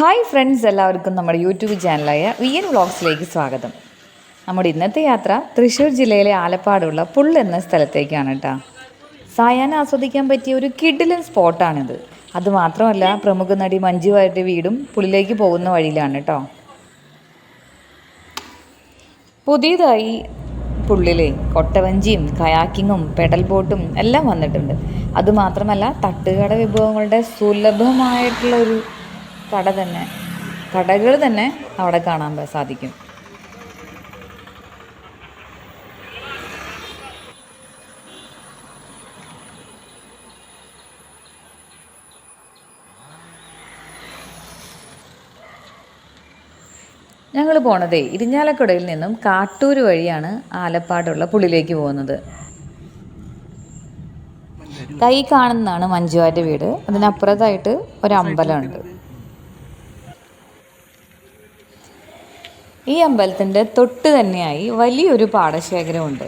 Hi friends, എല്ലാവർക്കും നമ്മുടെ YouTube ചാനലായ VN വ്ളോഗ്സിലേക്ക് സ്വാഗതം. നമ്മുടെ ഇന്നത്തെ യാത്ര തൃശ്ശൂർ ജില്ലയിലെ ആലപ്പാടുള്ള പുൾ എന്ന സ്ഥലത്തേക്കാണ് കേട്ടോ. സായാഹ്നം ആസ്വദിക്കാൻ പറ്റിയ ഒരു കിടിലൻ സ്പോട്ടാണിത്. അതുമാത്രമല്ല, പ്രമുഖ നടി മഞ്ജു വാര്യരുടെ വീടും പുള്ളിലേക്ക് പോകുന്ന വഴിയിലാണ് കേട്ടോ. പുതിയതായി പുള്ളിലെ കൊട്ടവഞ്ചിയും കയാക്കിങ്ങും പെഡൽ ബോട്ടും എല്ലാം വന്നിട്ടുണ്ട്. അതുമാത്രമല്ല, തട്ടുകട വിഭവങ്ങളുടെ സുലഭമായിട്ടുള്ളൊരു കടകൾ തന്നെ അവിടെ കാണാൻ സാധിക്കും. ഞങ്ങൾ പോണതേ ഇരിഞ്ഞാലക്കുടയിൽ നിന്നും കാട്ടൂർ വഴിയാണ് ആലപ്പാടുള്ള പുള്ളിലേക്ക് പോകുന്നത്. കൈ കാണുന്നതാണ് മഞ്ജുവാരുടെ വീട്. അതിനപ്പുറത്തായിട്ട് ഒരു അമ്പലമുണ്ട്. ഈ അമ്പലത്തിൻ്റെ തൊട്ട് തന്നെയായി വലിയൊരു പാടശേഖരമുണ്ട്.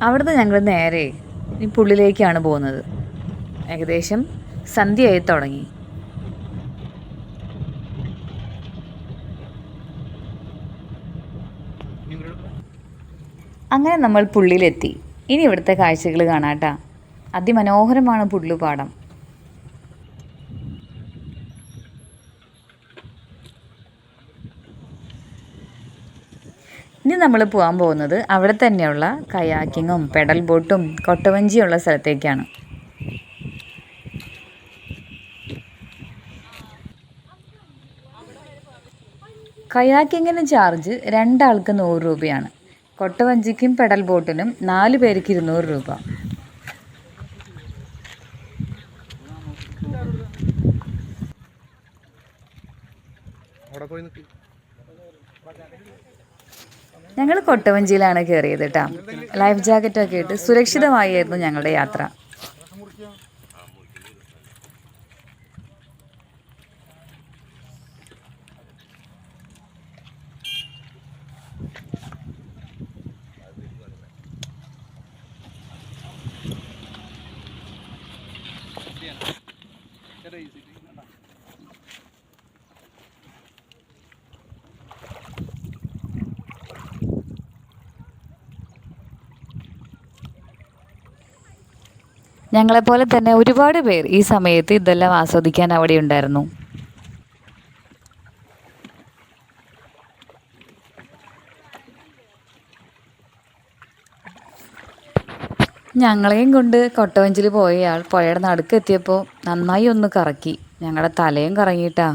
അവിടുന്ന് ഞങ്ങൾ നേരെ ഈ പുള്ളിലേക്കാണ് പോകുന്നത്. ഏകദേശം സന്ധ്യയായി തുടങ്ങി. അങ്ങനെ നമ്മൾ പുള്ളിയിലെത്തി. ഇനി ഇവിടുത്തെ കാഴ്ചകൾ കാണാട്ടാ. അതിമനോഹരമാണ് പുള്ളുപാടം. ഇനി നമ്മൾ പോകാൻ പോകുന്നത് അവിടെ തന്നെയുള്ള കയാക്കിങ്ങും പെഡൽ ബോട്ടും കൊട്ടവഞ്ചിയുള്ള സ്ഥലത്തേക്കാണ്. കയാക്കിങ്ങിന് ചാർജ് 2 ആൾക്ക് 100 രൂപയാണ്. കൊട്ടവഞ്ചിക്കും പെഡൽ ബോട്ടിനും 4 പേർക്ക് 200 രൂപ. ഞങ്ങൾ കൊട്ടവഞ്ചിയിലാണ് കയറിയത് കേട്ടോ. ലൈഫ് ജാക്കറ്റൊക്കെ ഇട്ട് സുരക്ഷിതമായിരുന്നു ഞങ്ങളുടെ യാത്ര. ഞങ്ങളെപ്പോലെ തന്നെ ഒരുപാട് പേർ ഈ സമയത്ത് ഇതെല്ലാം ആസ്വദിക്കാൻ അവിടെ ഉണ്ടായിരുന്നു. ഞങ്ങളെയും കൊണ്ട് കൊട്ടവഞ്ചിൽ പോയയാൾ പുഴയുടെ നടുക്കെത്തിയപ്പോൾ നന്നായി ഒന്ന് കറക്കി. ഞങ്ങളുടെ തലയും കറങ്ങിയിട്ടാ.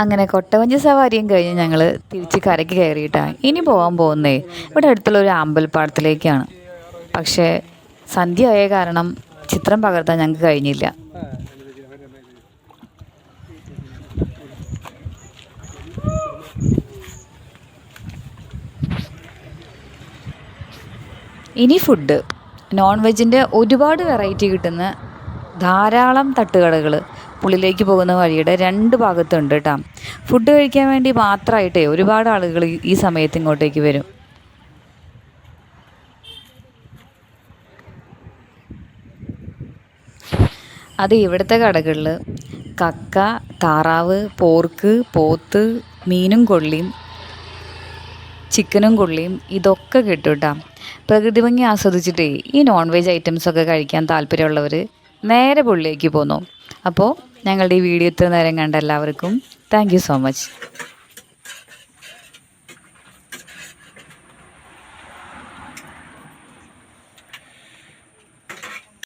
അങ്ങനെ കൊട്ടവഞ്ചി സവാരിയും കഴിഞ്ഞ് ഞങ്ങൾ തിരിച്ച് കരയ്ക്ക് കയറിയിട്ടാണ് ഇനി പോകാൻ പോകുന്നേ ഇവിടെ അടുത്തുള്ള ഒരു അമ്പലപ്പാടത്തിലേക്കാണ്. പക്ഷേ സന്ധ്യ ആയ കാരണം ചിത്രം പകർത്താൻ ഞങ്ങൾക്ക് കഴിഞ്ഞില്ല. ഇനി ഫുഡ്. നോൺ വെജിൻ്റെ ഒരുപാട് വെറൈറ്റി കിട്ടുന്ന ധാരാളം തട്ടുകടകൾ പുള്ളിലേക്ക് പോകുന്ന വഴിയുടെ 2 ഭാഗത്തുണ്ട് കേട്ടോ. ഫുഡ് കഴിക്കാൻ വേണ്ടി മാത്രമായിട്ടേ ഒരുപാട് ആളുകൾ ഈ സമയത്ത് ഇങ്ങോട്ടേക്ക് വരും. അത് ഇവിടുത്തെ കടകളിൽ കക്ക, താറാവ്, പോർക്ക്, പോത്ത്, മീനും കൊള്ളിയും ചിക്കനും കൊള്ളിയും ഇതൊക്കെ കിട്ടും കേട്ടോ. പ്രകൃതി ഭംഗി ആസ്വദിച്ചിട്ടേ ഈ നോൺ വെജ് ഐറ്റംസൊക്കെ കഴിക്കാൻ താല്പര്യമുള്ളവർ നേരെ പുള്ളിലേക്ക് പോന്നു. അപ്പോൾ ഞങ്ങളുടെ ഈ വീഡിയോ ഇത്ര നേരം കണ്ട എല്ലാവർക്കും താങ്ക് യു സോ മച്ച്.